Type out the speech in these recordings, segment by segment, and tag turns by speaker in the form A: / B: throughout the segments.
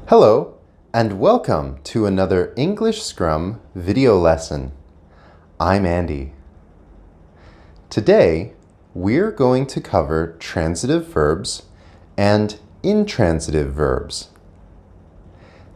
A: Hello, and welcome to another EnglishScrum video lesson. I'm Andy. Today, we're going to cover transitive verbs and intransitive verbs.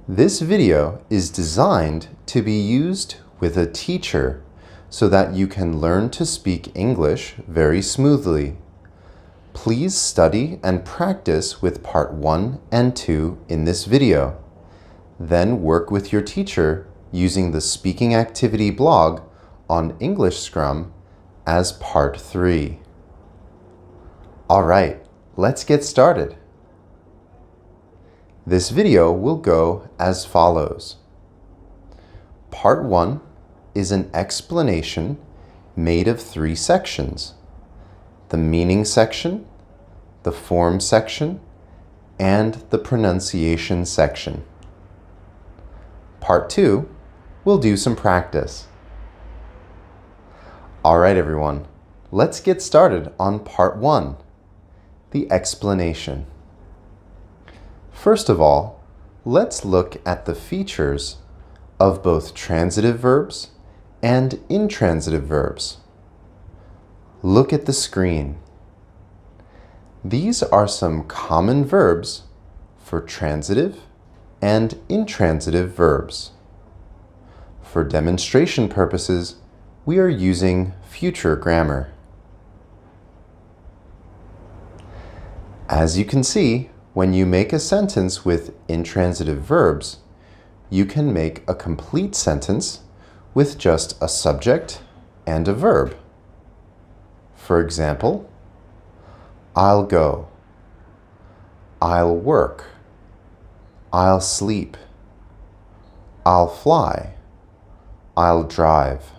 A: This video is designed to be used with a teacher so that you can learn to speak English very smoothly. Please study and practice with part 1 and 2 in this video. Then work with your teacher using the speaking activity blog on EnglishScrum as part 3. All right, let's get started. This video will go as follows. Part 1 is an explanation made of 3 sections: the meaning section, the form section, and the pronunciation section. Part 2, we'll do some practice. All right, everyone, let's get started on part 1, the explanation. First of all, let's look at the features of both transitive verbs and intransitive verbs. Look at the screen. These are some common verbs for transitive and intransitive verbs. For demonstration purposes, we are using future grammar. As you can see, when you make a sentence with intransitive verbs, you can make a complete sentence with just a subject and a verb. For example, I'll go, I'll work, I'll sleep, I'll fly, I'll drive.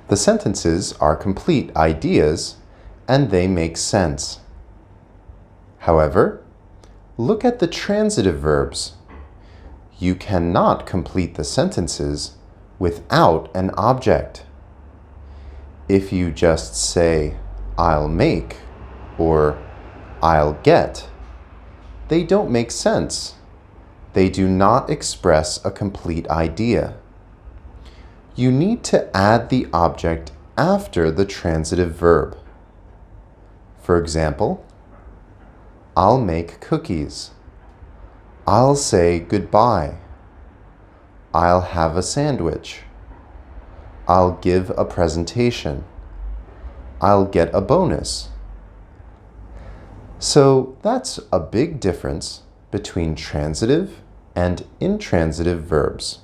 A: The sentences are complete ideas and they make sense. However, look at the transitive verbs. You cannot complete the sentences without an object. If you just say, I'll make, or I'll get, they don't make sense. They do not express a complete idea. You need to add the object after the transitive verb. For example, I'll make cookies. I'll say goodbye. I'll have a sandwich. I'll give a presentation. I'll get a bonus. So that's a big difference between transitive and intransitive verbs.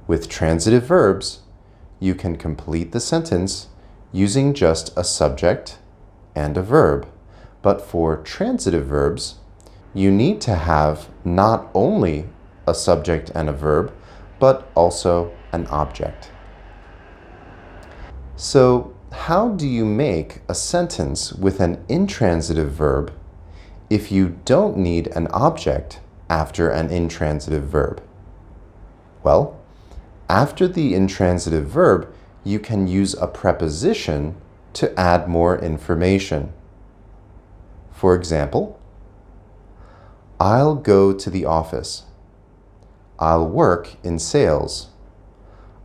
A: With transitive verbs, you can complete the sentence using just a subject and a verb. But for transitive verbs, you need to have not only a subject and a verb, but also an object. So, how do you make a sentence with an intransitive verb if you don't need an object after an intransitive verb? Well, after the intransitive verb, you can use a preposition to add more information. For example, I'll go to the office. I'll work in sales.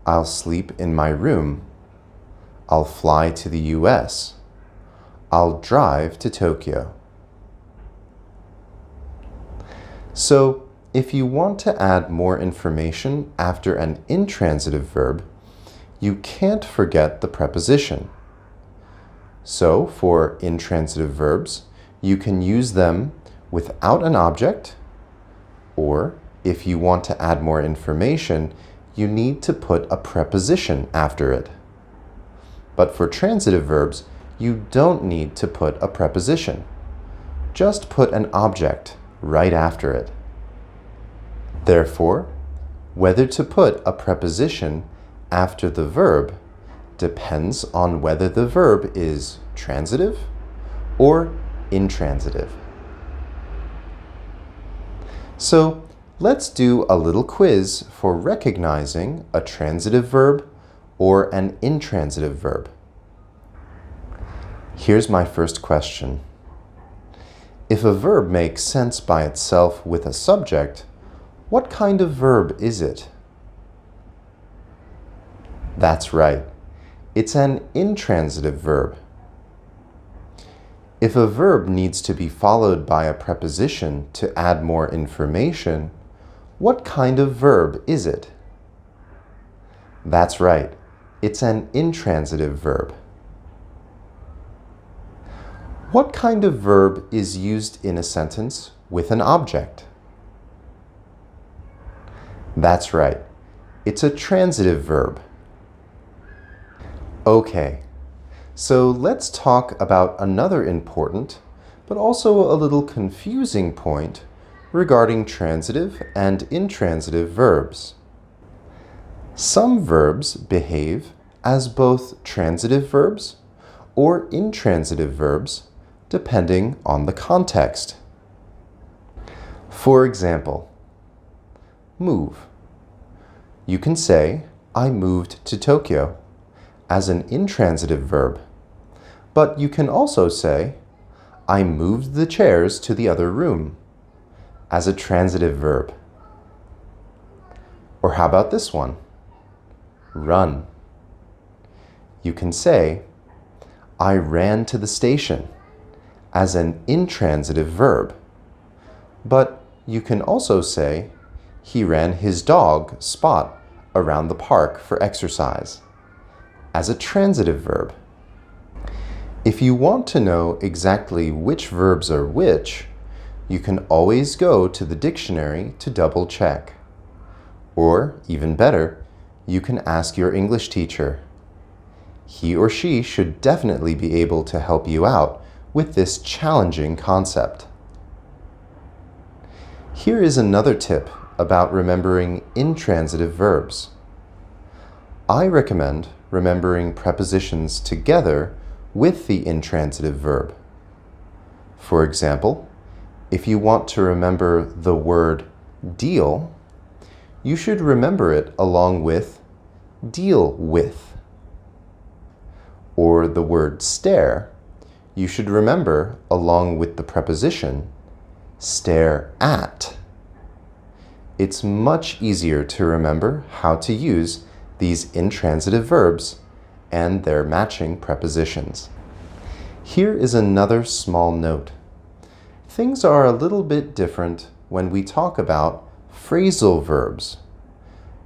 A: I'll sleep in my room. I'll fly to the US. I'll drive to Tokyo. So, if you want to add more information after an intransitive verb, you can't forget the preposition. So, for intransitive verbs, you can use them without an object, or if you want to add more information, you need to put a preposition after it. But for transitive verbs, you don't need to put a preposition. Just put an object right after it. Therefore, whether to put a preposition after the verb depends on whether the verb is transitive or intransitive. So, let's do a little quiz for recognizing a transitive verb or an intransitive verb. Here's my first question. If a verb makes sense by itself with a subject, what kind of verb is it? That's right. It's an intransitive verb. If a verb needs to be followed by a preposition to add more information, what kind of verb is it? That's right. It's an intransitive verb. What kind of verb is used in a sentence with an object? That's right. It's a transitive verb. Okay, so let's talk about another important, but also a little confusing point regarding transitive and intransitive verbs. Some verbs behave as both transitive verbs or intransitive verbs, depending on the context. For example, move. You can say, I moved to Tokyo, as an intransitive verb, but you can also say, I moved the chairs to the other room, as a transitive verb. Or how about this one? Run. You can say, I ran to the station, as an intransitive verb, but you can also say, he ran his dog, Spot, around the park for exercise, as a transitive verb. If you want to know exactly which verbs are which, you can always go to the dictionary to double check. Or, even better, you can ask your English teacher. He or she should definitely be able to help you out with this challenging concept. Here is another tip about remembering intransitive verbs. I recommend remembering prepositions together with the intransitive verb. For example, if you want to remember the word deal, you should remember it along with deal with. Or the word stare, you should remember along with the preposition stare at. It's much easier to remember how to use these intransitive verbs and their matching prepositions. Here is another small note. Things are a little bit different when we talk about phrasal verbs.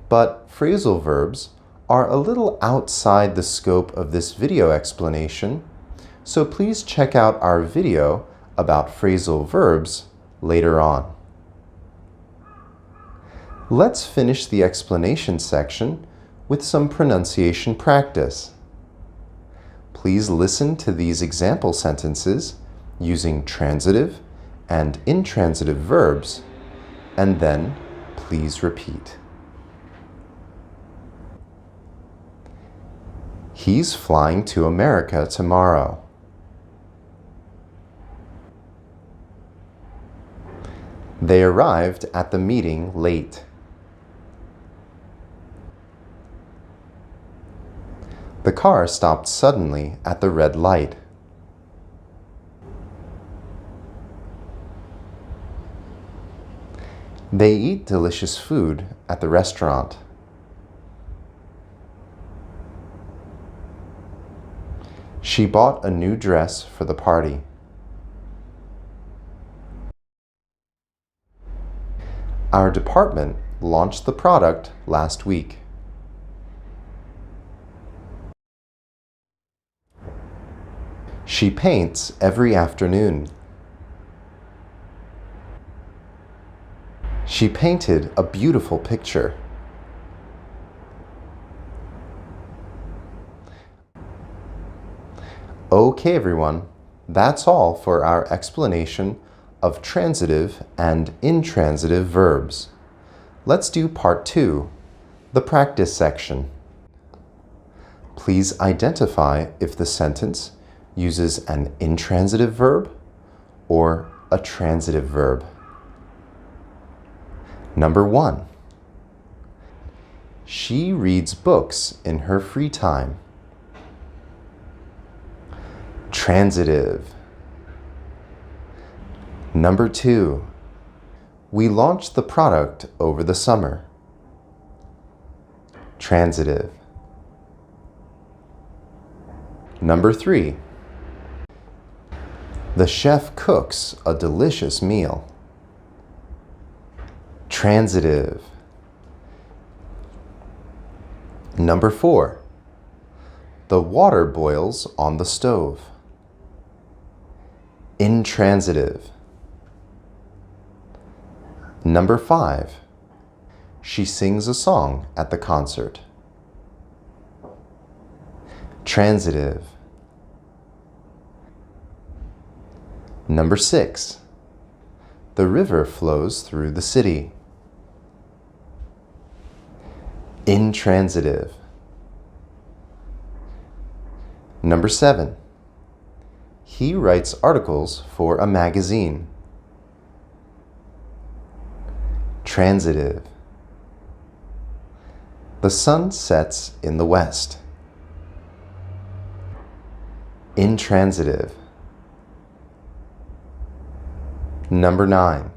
A: But phrasal verbs are a little outside the scope of this video explanation, so please check out our video about phrasal verbs later on. Let's finish the explanation section with some pronunciation practice. Please listen to these example sentences using transitive and intransitive verbs, and then please repeat. He's flying to America tomorrow. They arrived at the meeting late. The car stopped suddenly at the red light. They eat delicious food at the restaurant. She bought a new dress for the party. Our department launched the product last week. She paints every afternoon. She painted a beautiful picture. Okay, everyone, that's all for our explanation of transitive and intransitive verbs. Let's do part 2, the practice section. Please identify if the sentence uses an intransitive verb or a transitive verb. Number 1. She reads books in her free time. Transitive. Number 2. We launched the product over the summer. Transitive. Number 3. The chef cooks a delicious meal. Transitive. Number 4. The water boils on the stove. Intransitive. Number 5. She sings a song at the concert. Transitive. Number 6. The river flows through the city. Intransitive. Number 7. He writes articles for a magazine. Transitive. The sun sets in the west. Intransitive. Number 9.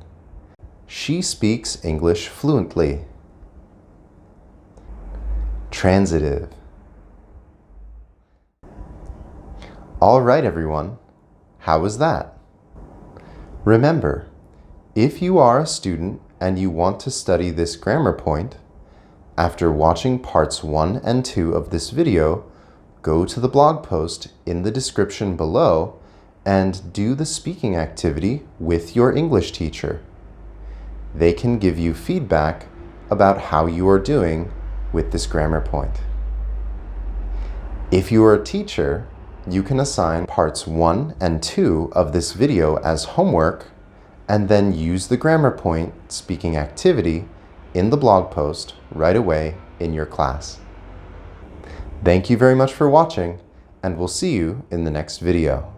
A: She speaks English fluently. Transitive. All right, everyone. How was that? Remember, if you are a student and you want to study this grammar point, after watching parts 1 and 2 of this video, go to the blog post in the description below and do the speaking activity with your English teacher. They can give you feedback about how you are doing with this grammar point. If you are a teacher, you can assign parts 1 and 2 of this video as homework and then use the grammar point speaking activity in the blog post right away in your class. Thank you very much for watching, and we'll see you in the next video.